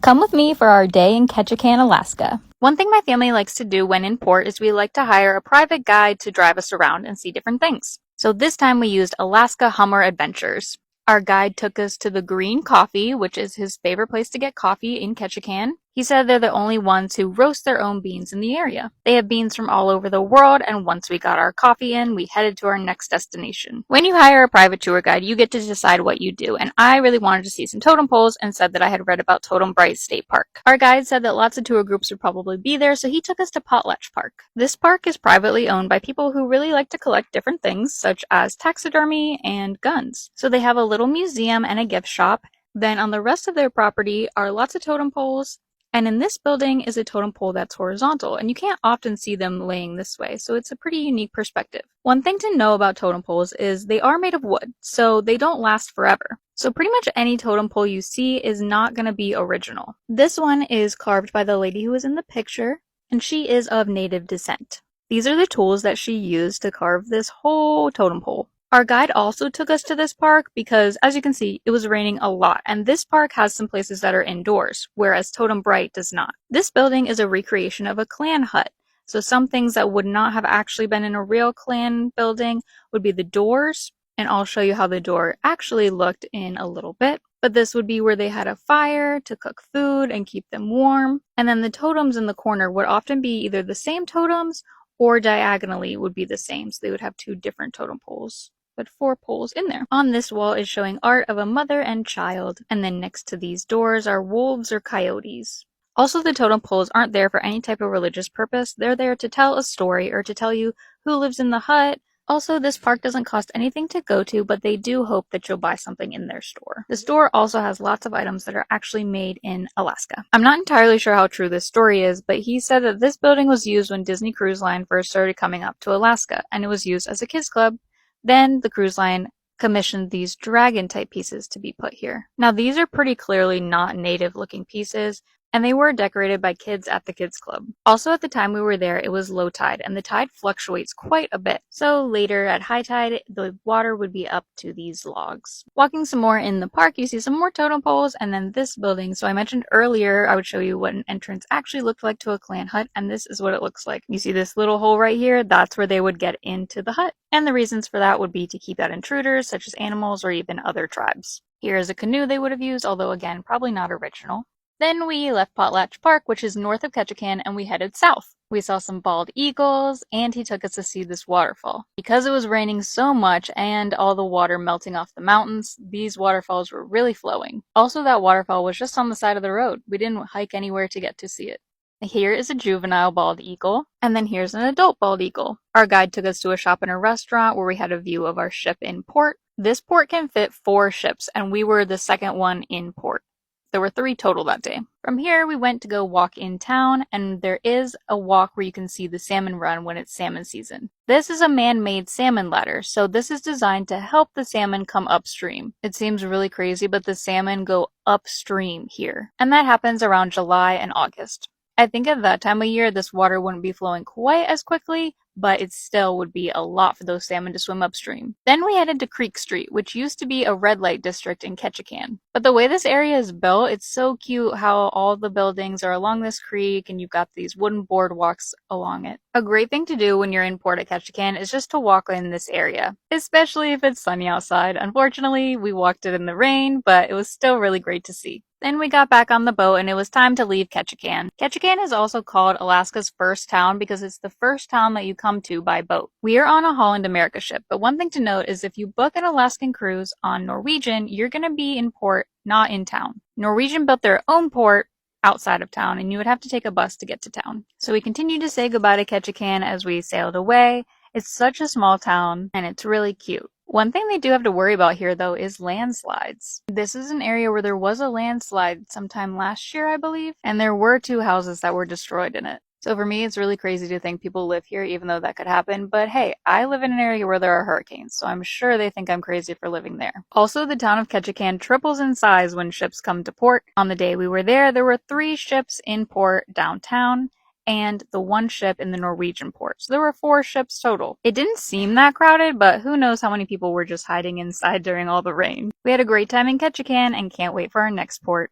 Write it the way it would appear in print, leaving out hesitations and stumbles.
Come with me for our day in Ketchikan, Alaska. One thing my family likes to do when in port is we like to hire a private guide to drive us around and see different things. So this time we used Alaska Hummer Adventures. Our guide took us to the Green Coffee, which is his favorite place to get coffee in Ketchikan. He said they're the only ones who roast their own beans in the area. They have beans from all over the world, and once we got our coffee in, we headed to our next destination. When you hire a private tour guide, you get to decide what you do, and I really wanted to see some totem poles and said that I had read about Totem Bright State Park. Our guide said that lots of tour groups would probably be there, so he took us to Potlatch Park. This park is privately owned by people who really like to collect different things, such as taxidermy and guns. So they have a little museum and a gift shop. Then on the rest of their property are lots of totem poles. And in this building is a totem pole that's horizontal, and you can't often see them laying this way, so it's a pretty unique perspective. One thing to know about totem poles is they are made of wood, so they don't last forever. So pretty much any totem pole you see is not going to be original. This one is carved by the lady who was in the picture, and she is of native descent. These are the tools that she used to carve this whole totem pole. Our guide also took us to this park because, as you can see, it was raining a lot, and this park has some places that are indoors, whereas Totem Bright does not. This building is a recreation of a clan hut, so some things that would not have actually been in a real clan building would be the doors, and I'll show you how the door actually looked in a little bit. But this would be where they had a fire to cook food and keep them warm, and then the totems in the corner would often be either the same totems or diagonally would be the same, so they would have two different totem poles. But 4 poles in there. On this wall is showing art of a mother and child, and then next to these doors are wolves or coyotes. Also, the totem poles aren't there for any type of religious purpose. They're there to tell a story or to tell you who lives in the hut. Also, this park doesn't cost anything to go to, but they do hope that you'll buy something in their store. The store also has lots of items that are actually made in Alaska. I'm not entirely sure how true this story is, but he said that this building was used when Disney Cruise Line first started coming up to Alaska, and it was used as a kids club. Then the cruise line commissioned these dragon-type pieces to be put here. Now these are pretty clearly not native-looking pieces, and they were decorated by kids at the kids club. Also at the time we were there, it was low tide, and the tide fluctuates quite a bit. So later at high tide, the water would be up to these logs. Walking some more in the park, you see some more totem poles, and then this building. So I mentioned earlier I would show you what an entrance actually looked like to a clan hut, and this is what it looks like. You see this little hole right here? That's where they would get into the hut. And the reasons for that would be to keep out intruders, such as animals or even other tribes. Here is a canoe they would have used, although again, probably not original. Then we left Potlatch Park, which is north of Ketchikan, and we headed south. We saw some bald eagles, and he took us to see this waterfall. Because it was raining so much and all the water melting off the mountains, these waterfalls were really flowing. Also, that waterfall was just on the side of the road. We didn't hike anywhere to get to see it. Here is a juvenile bald eagle, and then here's an adult bald eagle. Our guide took us to a shop and a restaurant where we had a view of our ship in port. This port can fit 4 ships, and we were the second one in port. There were 3 total that day. From here, we went to go walk in town, and there is a walk where you can see the salmon run when it's salmon season. This is a man-made salmon ladder, so this is designed to help the salmon come upstream. It seems really crazy, but the salmon go upstream here, and that happens around July and August. I think at that time of year, this water wouldn't be flowing quite as quickly, but it still would be a lot for those salmon to swim upstream. Then we headed to Creek Street, which used to be a red light district in Ketchikan. But the way this area is built, it's so cute how all the buildings are along this creek and you've got these wooden boardwalks along it. A great thing to do when you're in port at Ketchikan is just to walk in this area, especially if it's sunny outside. Unfortunately, we walked it in the rain, but it was still really great to see. Then we got back on the boat and it was time to leave Ketchikan. Ketchikan is also called Alaska's first town because it's the first town that you come to by boat. We are on a Holland America ship, but one thing to note is if you book an Alaskan cruise on Norwegian, you're going to be in port, not in town. Norwegian built their own port outside of town and you would have to take a bus to get to town. So we continued to say goodbye to Ketchikan as we sailed away. It's such a small town and it's really cute. One thing they do have to worry about here, though, is landslides. This is an area where there was a landslide sometime last year, I believe, and there were 2 houses that were destroyed in it. So for me, it's really crazy to think people live here, even though that could happen. But hey, I live in an area where there are hurricanes, so I'm sure they think I'm crazy for living there. Also, the town of Ketchikan triples in size when ships come to port. On the day we were there were 3 ships in port downtown, and the 1 ship in the Norwegian port. So there were 4 ships total. It didn't seem that crowded, but who knows how many people were just hiding inside during all the rain. We had a great time in Ketchikan and can't wait for our next port.